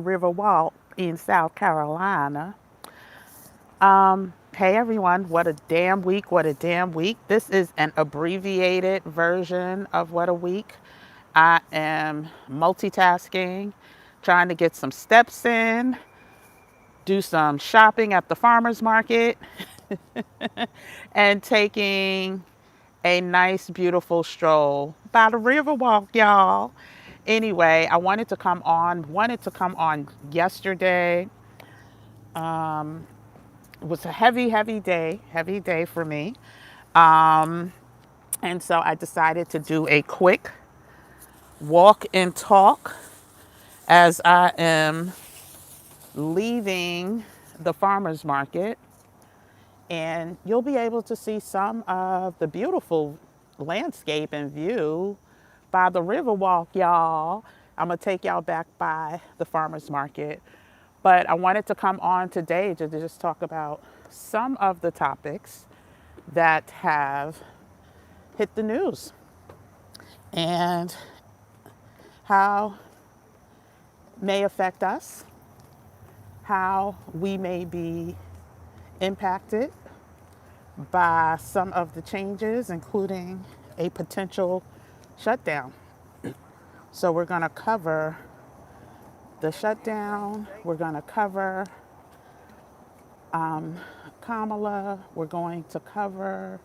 Riverwalk in South Carolina. Hey everyone, what a damn week, what a damn week. This is an abbreviated version of what a week. I am multitasking, trying to get some steps in, do some shopping at the farmer's market, and taking a nice, beautiful stroll by the Riverwalk, y'all. Anyway, I wanted to come on yesterday. It was a heavy day for me. Um, and so I decided to do a quick walk and talk as I am leaving the farmer's market. And you'll be able to see some of the beautiful landscape and view by the Riverwalk, y'all. I'm going to take y'all back by the farmer's market. But I wanted to come on today to just talk about some of the topics that have hit the news and how may affect us, how we may be impacted by some of the changes, including a potential shutdown. So we're going to cover the shutdown. We're going to cover Kamala. We're going to cover,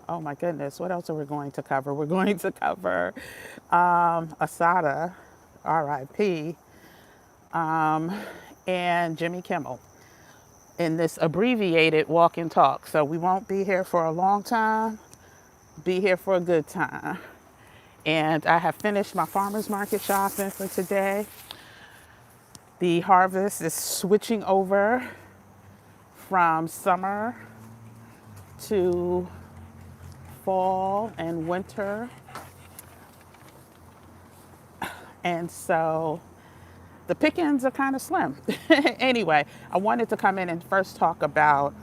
oh my goodness, what else are we going to cover? We're going to cover Assata, RIP, and Jimmy Kimmel in this abbreviated walk and talk. So we won't be here for a long time, be here for a good time. And I have finished my farmer's market shopping for today. The harvest is switching over from summer to fall and winter. And so the pickings are kind of slim. Anyway, I wanted to come in and first talk about,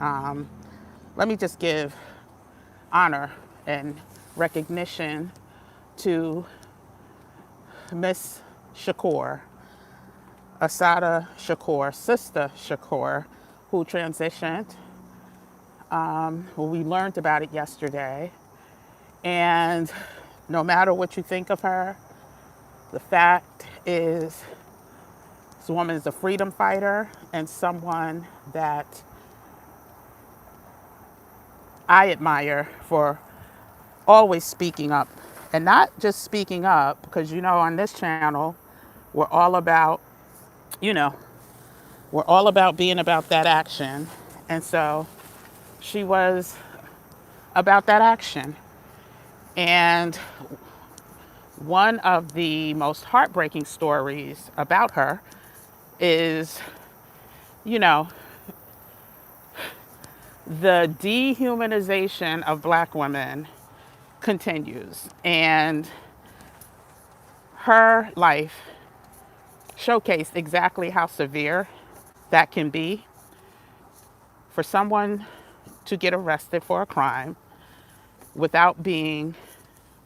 let me just give honor and recognition to Miss Shakur, Assata Shakur, Sister Shakur, who transitioned. Well, we learned about it yesterday. And no matter what you think of her, the fact is this woman is a freedom fighter and someone that I admire for always speaking up. And not just speaking up, because on this channel, we're all about, you know, we're all about being about that action. And so she was about that action. And one of the most heartbreaking stories about her is, you know, the dehumanization of Black women continues. And her life showcased exactly how severe that can be for someone to get arrested for a crime without being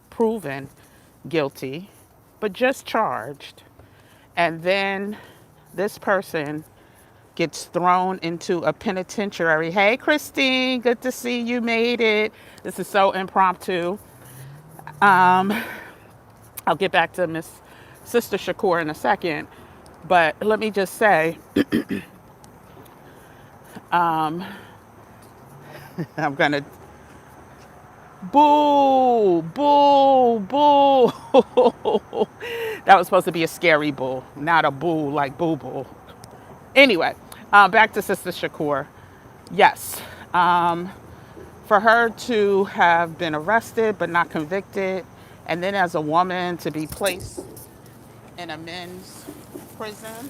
proven guilty, but just charged. And then this person gets thrown into a penitentiary. Hey, Christine, good to see you made it. This is so impromptu. Um, I'll get back to Miss Sister Shakur in a second, but let me just say, I'm gonna boo, boo, boo. That was supposed to be a scary boo, not a boo like boo boo. Anyway, back to Sister Shakur. Yes, for her to have been arrested but not convicted, and then as a woman to be placed in a men's prison.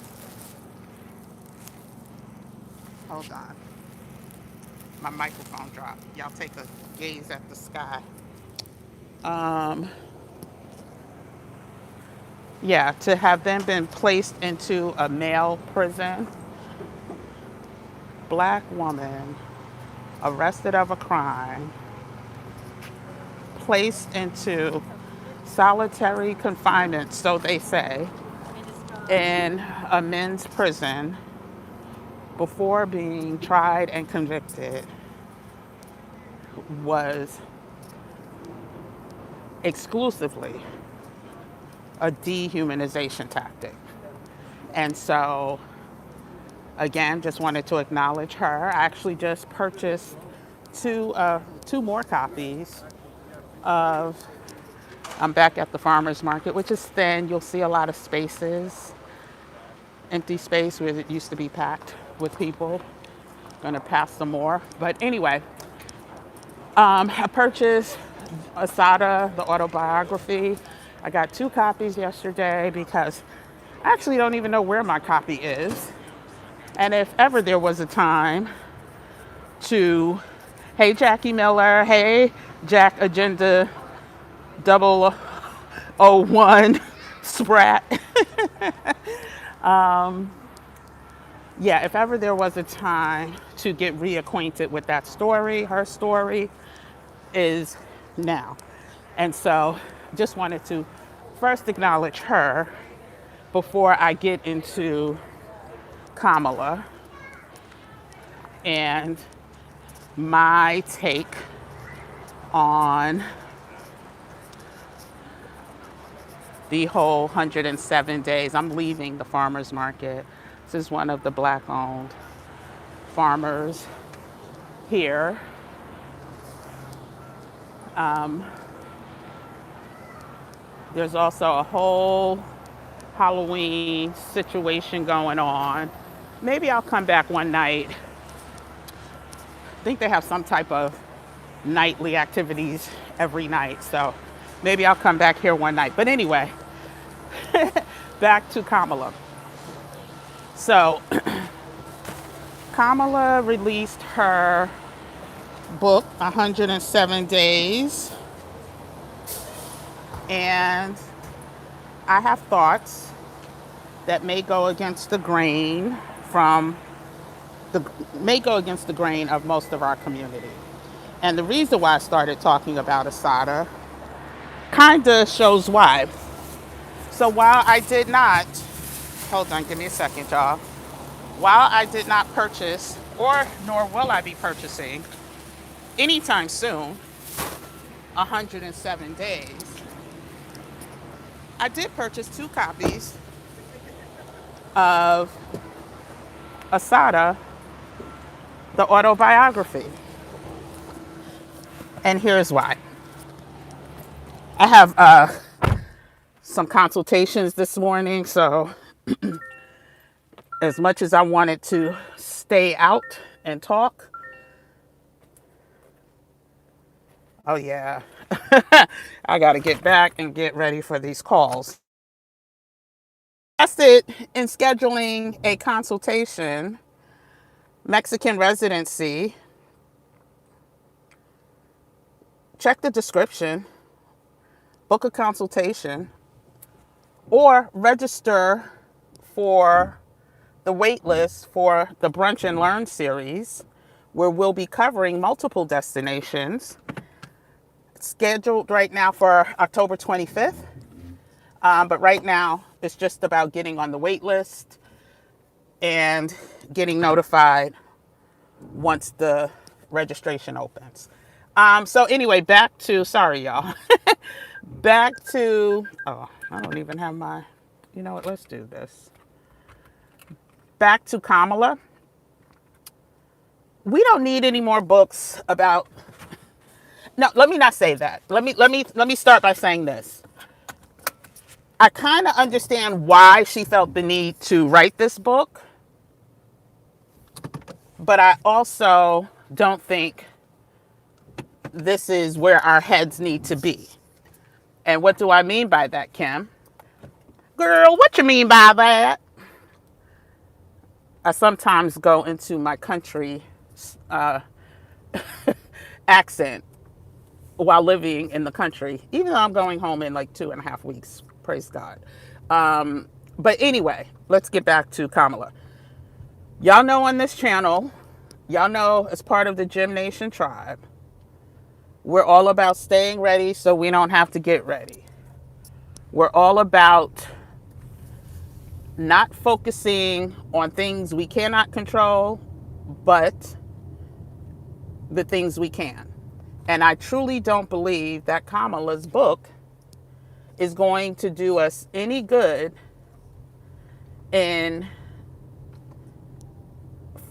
Hold on, my microphone dropped. Y'all take a gaze at the sky. Um, yeah, to have them been placed into a male prison, Black woman arrested of a crime, placed into solitary confinement, so they say, in a men's prison before being tried and convicted was exclusively a dehumanization tactic. And so, again, just wanted to acknowledge her. I actually just purchased two more copies of I'm back at the farmer's market, which is thin. You'll see a lot of spaces, empty space where it used to be packed with people. Gonna pass some more. But anyway, I purchased Assata, the autobiography. I got 2 copies yesterday because I actually don't even know where my copy is. And if ever there was a time to, hey Jackie Miller, hey Jack Agenda 001 Sprat. Yeah, if ever there was a time to get reacquainted with that story, her story is now. And so just wanted to first acknowledge her before I get into Kamala and my take on the whole 107 days. I'm leaving the farmer's market. This is one of the Black-owned farmers here. There's also a whole Halloween situation going on. Maybe I'll come back one night. I think they have some type of nightly activities every night. So maybe I'll come back here one night. But anyway, back to Kamala. So Kamala released her book, 107 Days. And I have thoughts that may go against the grain of most of our community. And the reason why I started talking about Assata kind of shows why. So while I did not, hold on, give me a second, y'all. While I did not purchase, or nor will I be purchasing anytime soon, 107 Days, I did purchase 2 copies of Assata, the autobiography. And here's why. I have some consultations this morning, so as much as I wanted to stay out and talk, oh yeah, I got to get back and get ready for these calls. Interested in scheduling a consultation, Mexican Residency, check the description, book a consultation, or register for the wait list for the Brunch and Learn series, where we'll be covering multiple destinations. It's scheduled right now for October 25th. But right now, it's just about getting on the wait list and getting notified once the registration opens. So anyway, sorry, y'all. Back to, oh, I don't even have my, you know what, let's do this. Back to Kamala. We don't need any more books about, no, let me not say that. Let me start by saying this. I kind of understand why she felt the need to write this book, but I also don't think this is where our heads need to be. And what do I mean by that, Kim? Girl, what you mean by that? I sometimes go into my country accent while living in the country, even though I'm going home in like 2.5 weeks. Praise God. But anyway, let's get back to Kamala. Y'all know on this channel, y'all know as part of the Gym Nation tribe, we're all about staying ready so we don't have to get ready. We're all about not focusing on things we cannot control, but the things we can. And I truly don't believe that Kamala's book is going to do us any good in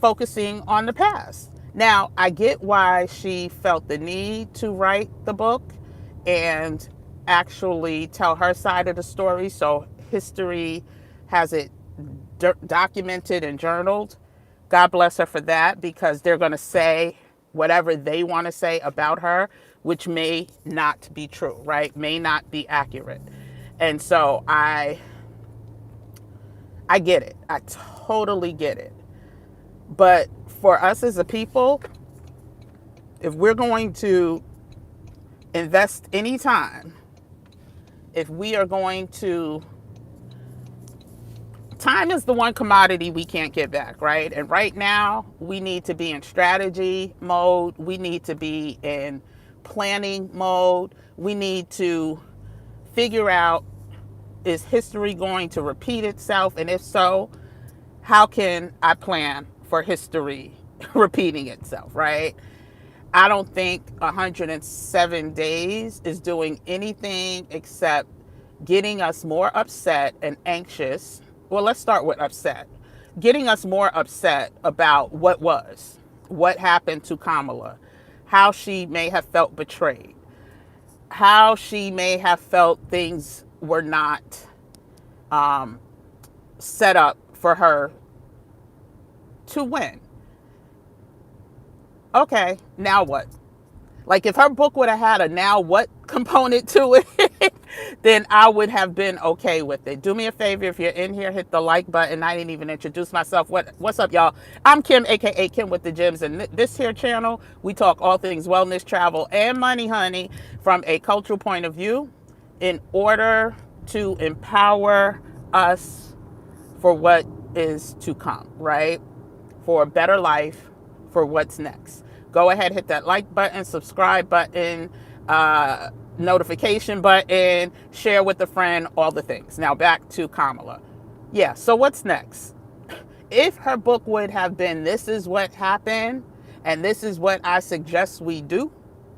focusing on the past. Now, I get why she felt the need to write the book and actually tell her side of the story. So history has it documented and journaled. God bless her for that, because they're going to say whatever they want to say about her, which may not be true, right? May not be accurate. And so I get it. I totally get it. But for us as a people, if we're going to invest any time, if we are going to, time is the one commodity we can't get back, right? And right now, we need to be in strategy mode. We need to be in planning mode. We need to figure out, is history going to repeat itself? And if so, how can I plan for history repeating itself, right? I don't think 107 days is doing anything except getting us more upset and anxious. Well, let's start with upset. Getting us more upset about what happened to Kamala, how she may have felt betrayed, how she may have felt things were not um, set up for her to win. Okay, now what? Like, if her book would have had a now what component to it, then I would have been okay with it. Do me a favor, if you're in here, hit the like button. I didn't even introduce myself. What's up, y'all? I'm Kim, aka Kim with the Gems, and this here channel, we talk all things wellness, travel, and money, honey, from a cultural point of view, in order to empower us for what is to come, right? For a better life, for what's next. Go ahead, hit that like button, subscribe button, notification button, share with a friend, all the things. Now back to Kamala. Yeah, so what's next? If her book would have been, this is what happened, and this is what I suggest we do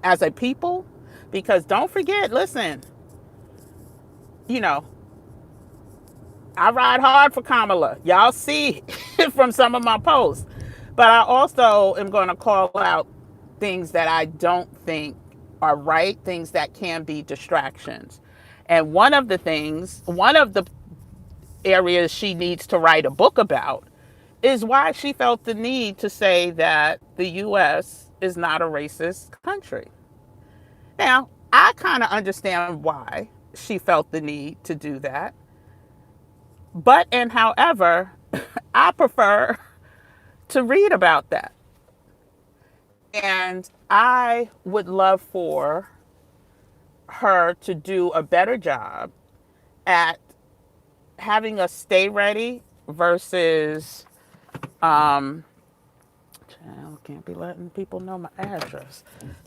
as a people, because don't forget, listen, you know, I ride hard for Kamala. Y'all see from some of my posts. But I also am going to call out things that I don't think are right, things that can be distractions. And one of the areas she needs to write a book about is why she felt the need to say that the US is not a racist country. Now, I kind of understand why she felt the need to do that. But and however, I prefer to read about that. And I would love for her to do a better job at having us stay ready versus I can't be letting people know my address.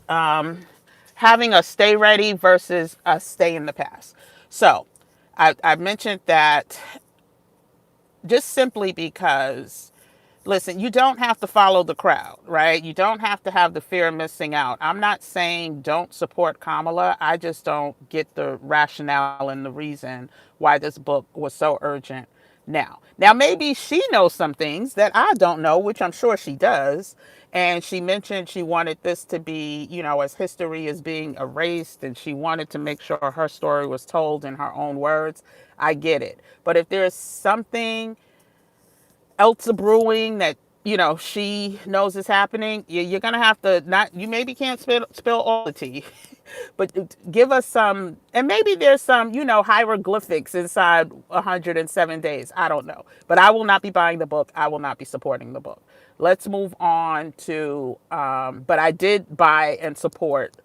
Having us stay ready versus us stay in the past. So I mentioned that just simply because, listen, you don't have to follow the crowd, right? You don't have to have the fear of missing out. I'm not saying don't support Kamala. I just don't get the rationale and the reason why this book was so urgent now. Now, maybe she knows some things that I don't know, which I'm sure she does. And she mentioned she wanted this to be, as history is being erased, and she wanted to make sure her story was told in her own words. I get it. But if there's something else brewing that she knows is happening, you're gonna have to, not, you maybe can't spill all the tea, but give us some. And maybe there's some hieroglyphics inside 107 days. I don't know, but I will not be buying the book. I will not be supporting the book. Let's move on to but I did buy and support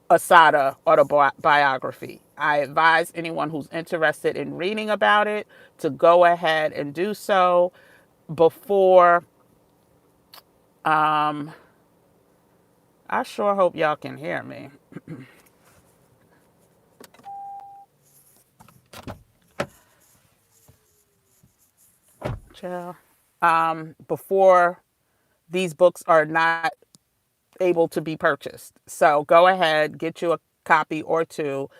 Assata autobiography. I advise anyone who's interested in reading about it to go ahead and do so before. I sure hope y'all can hear me. child. Before these books are not able to be purchased. So go ahead, get you a copy or two.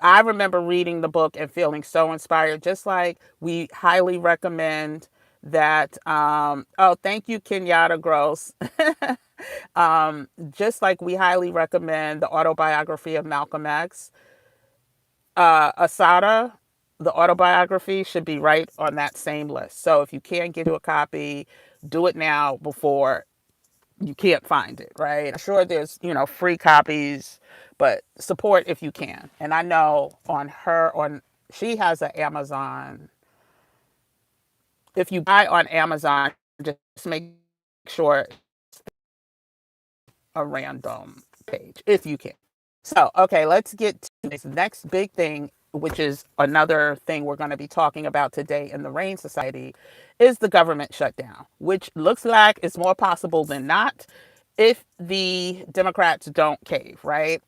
I remember reading the book and feeling so inspired, just like we highly recommend that. Oh, thank you, Kenyatta Gross. Just like we highly recommend the autobiography of Malcolm X, Assata, the autobiography, should be right on that same list. So if you can't get to a copy, do it now before you can't find it, right? I'm sure there's, free copies, but support if you can. And I know she has an Amazon. If you buy on Amazon, just make sure a random page if you can. So, okay, let's get to this next big thing, which is another thing we're going to be talking about today in the Rain Society, is the government shutdown, which looks like it's more possible than not if the Democrats don't cave, right?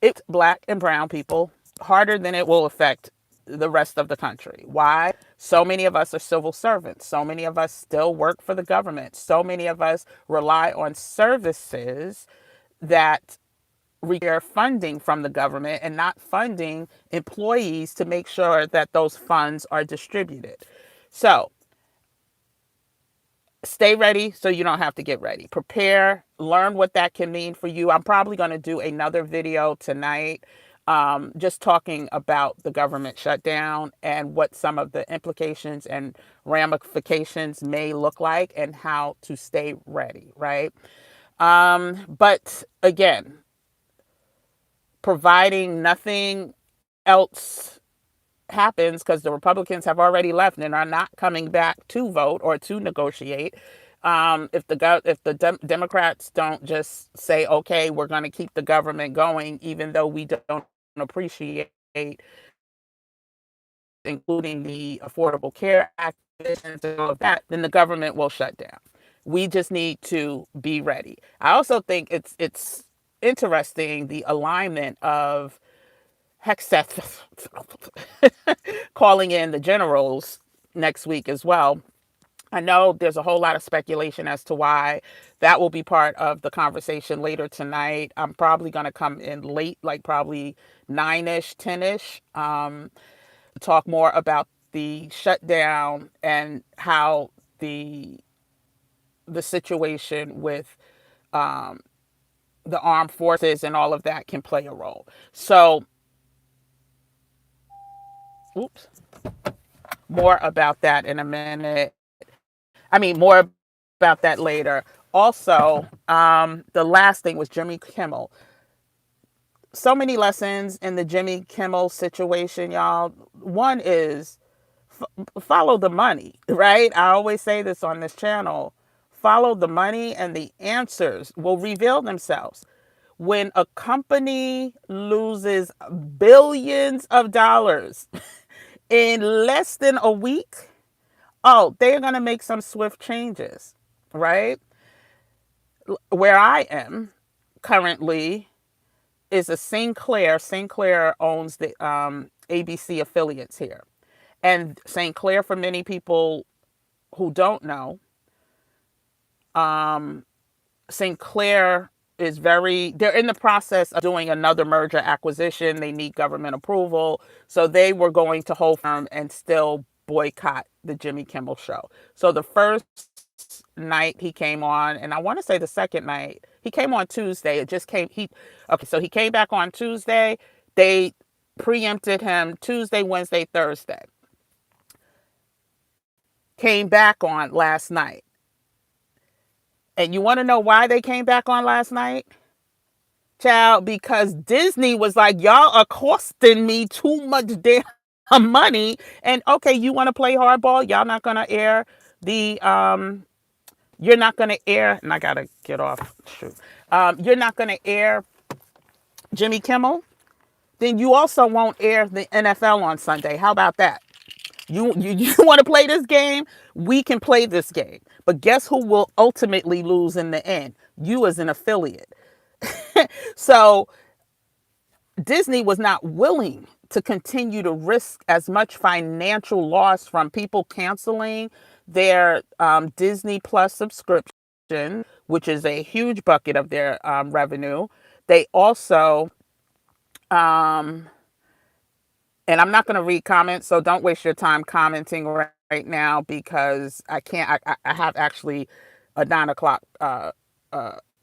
It's black and brown people harder than it will affect the rest of the country. Why? So many of us are civil servants. So many of us still work for the government. So many of us rely on services that require funding from the government and not funding employees to make sure that those funds are distributed. So stay ready so you don't have to get ready. Prepare, learn what that can mean for you. I'm probably going to do another video tonight, just talking about the government shutdown and what some of the implications and ramifications may look like and how to stay ready, right? But again, providing nothing else happens, because the Republicans have already left and are not coming back to vote or to negotiate. If the Democrats don't just say, okay, we're going to keep the government going, even though we don't appreciate, including the Affordable Care Act and all of that, then the government will shut down. We just need to be ready. I also think it's interesting, the alignment of Hexeth calling in the generals next week as well. I know there's a whole lot of speculation as to why. That will be part of the conversation later tonight. I'm probably going to come in late, like probably 9-ish, 10-ish, talk more about the shutdown and how the situation with the armed forces and all of that can play a role. So, oops, more about that in a minute. I mean, more about that later. Also, the last thing was Jimmy Kimmel. So many lessons in the Jimmy Kimmel situation, y'all. One is follow the money, right? I always say this on this channel. Follow the money and the answers will reveal themselves. When a company loses billions of dollars in less than a week, oh, they're going to make some swift changes, right? Where I am currently is a Sinclair. Sinclair owns the ABC affiliates here. And Sinclair, for many people who don't know, Sinclair they're in the process of doing another merger acquisition. They need government approval. So they were going to hold firm and still boycott the Jimmy Kimmel show. So the first night he came on, and I want to say the second night, he came on Tuesday. So he came back on Tuesday. They preempted him Tuesday, Wednesday, Thursday. Came back on last night. And you want to know why they came back on last night? Child, because Disney was like, y'all are costing me too much damn money. And okay, you want to play hardball? Y'all not going to air you're not going to air, and I got to get off. Shoot. You're not going to air Jimmy Kimmel. Then you also won't air the NFL on Sunday. How about that? You want to play this game? We can play this game. But guess who will ultimately lose in the end? You as an affiliate. So Disney was not willing to continue to risk as much financial loss from people canceling their Disney Plus subscription, which is a huge bucket of their revenue. They also, um, and I'm not going to read comments, so don't waste your time commenting right now because I can't. I have actually a 9 o'clock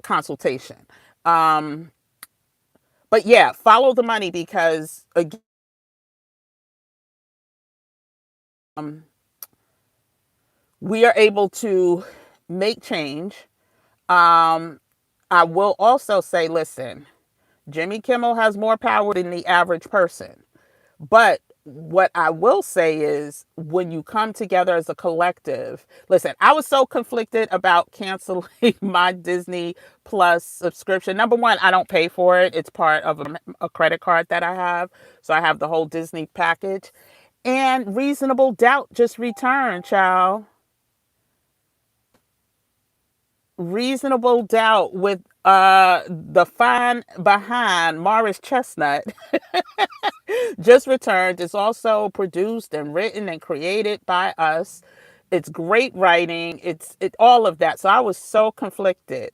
consultation. Um, but yeah, follow the money because again, um, we are able to make change. Um, I will also say, listen, Jimmy Kimmel has more power than the average person. But what I will say is when you come together as a collective, listen, I was so conflicted about canceling my Disney Plus subscription. Number one, I don't pay for it. It's part of a credit card that I have. So I have the whole Disney package. And Reasonable Doubt just returned, child. Reasonable Doubt with the fine behind Morris Chestnut just returned. It's also produced and written and created by us. It's great writing. It's all of that. So I was so conflicted.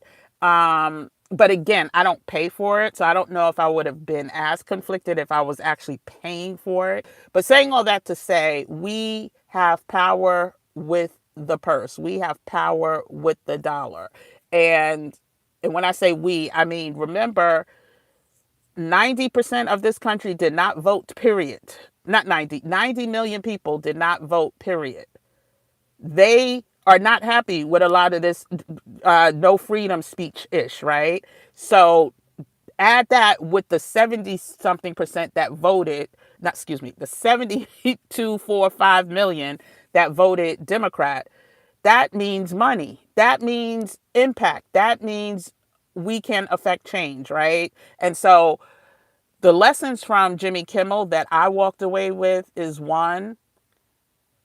But again, I don't pay for it, so I don't know if I would have been as conflicted if I was actually paying for it. But saying all that to say, we have power with the purse. We have power with the dollar. And and when I say we, I mean remember 90% of this country did not vote, period. Not 90 million people did not vote, period. They are not happy with a lot of this no freedom speech ish, right? So add that with the 70 something percent that voted, not, excuse me, the 72.45 million that voted Democrat. That means money. That means impact. That means we can affect change, right? And so the lessons from Jimmy Kimmel that I walked away with is one,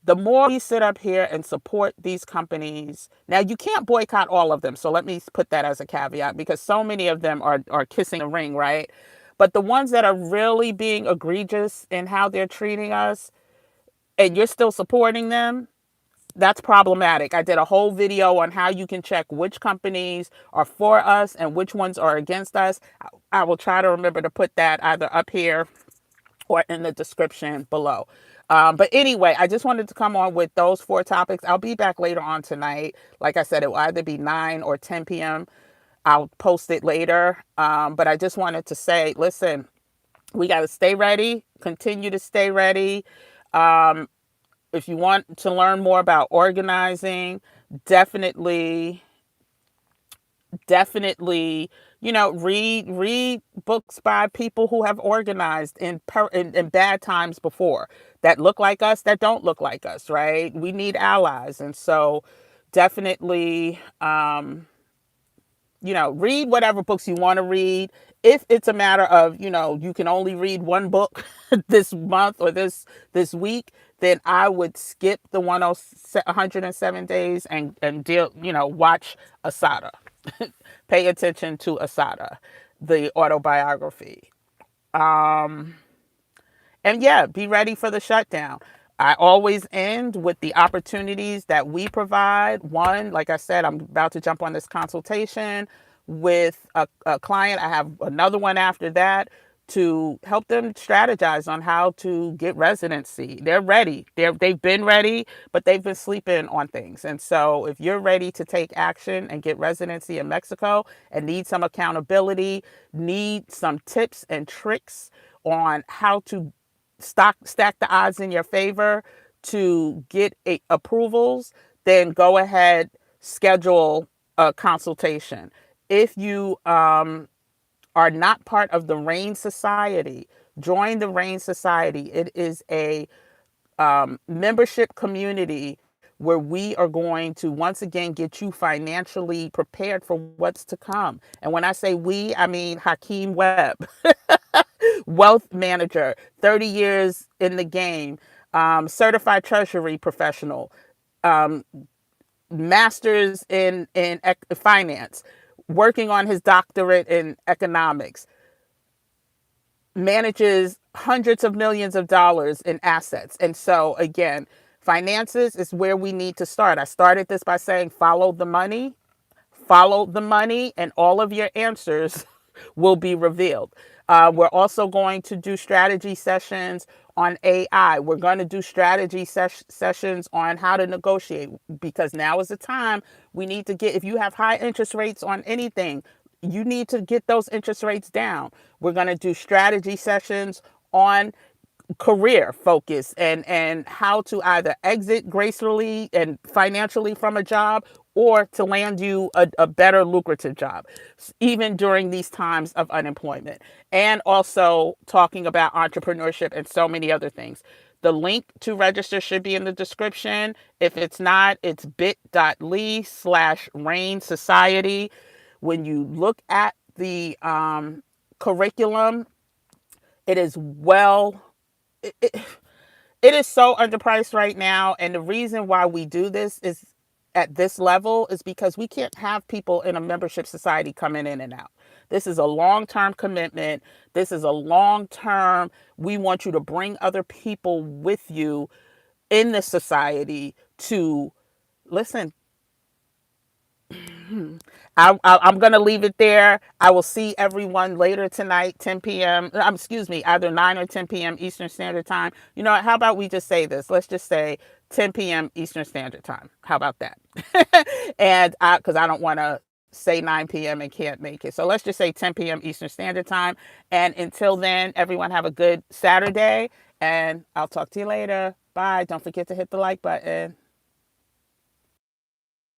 the more we sit up here and support these companies, now you can't boycott all of them. So let me put that as a caveat because so many of them are kissing the ring, right? But the ones that are really being egregious in how they're treating us and you're still supporting them, that's problematic. I did a whole video on how you can check which companies are for us and which ones are against us. I will try to remember to put that either up here or in the description below. But anyway, I just wanted to come on with those 4 topics. I'll be back later on tonight. Like I said, it will either be 9 or 10 p.m. I'll post it later. But I just wanted to say, listen, we got to stay ready, continue to stay ready. If you want to learn more about organizing, definitely definitely, read books by people who have organized in bad times before, that look like us, that don't look like us, right? We need allies. And so definitely, read whatever books you want to read. If it's a matter of, you can only read one book this month or this week, then I would skip the 107 days and deal, watch Assata. Pay attention to Assata, the autobiography. Um, and yeah, be ready for the shutdown. I always end with the opportunities that we provide. One, like I said, I'm about to jump on this consultation with a client. I have another one after that to help them strategize on how to get residency. They're ready. They've been ready, but they've been sleeping on things. And so if you're ready to take action and get residency in Mexico and need some accountability, need some tips and tricks on how to stack the odds in your favor to get approvals, then go ahead, schedule a consultation. If you are not part of the RAIN Society, join the RAIN Society. It is a membership community where we are going to once again get you financially prepared for what's to come. And when I say we, I mean Hakeem Webb, wealth manager, 30 years in the game, certified treasury professional, um, master's in finance, working on his doctorate in economics, manages hundreds of millions of dollars in assets. And so, again, finances is where we need to start. I started this by saying follow the money, and all of your answers will be revealed. We're also going to do strategy sessions on AI. We're going to do strategy sessions on how to negotiate, because now is the time we need to get, if you have high interest rates on anything, you need to get those interest rates down. We're going to do strategy sessions on career focus and how to either exit gracefully and financially from a job, or to land you a better lucrative job, even during these times of unemployment. And also talking about entrepreneurship and so many other things. The link to register should be in the description. If it's not, it's bit.ly/Rain Society. When you look at the curriculum, it is well, it, it, it is so underpriced right now. And the reason why we do this is at this level is because we can't have people in a membership society coming in and out. This is a long-term commitment. This is a long-term, we want you to bring other people with you in the society to listen. I'm going to leave it there. I will see everyone later tonight, 10 p.m. Excuse me, either 9 or 10 p.m. Eastern Standard Time. You know, how about we just say this? Let's just say 10 p.m. Eastern Standard Time. How about that? And because I don't want to say 9 p.m. and can't make it. So let's just say 10 p.m. Eastern Standard Time. And until then, everyone have a good Saturday, and I'll talk to you later. Bye. Don't forget to hit the like button.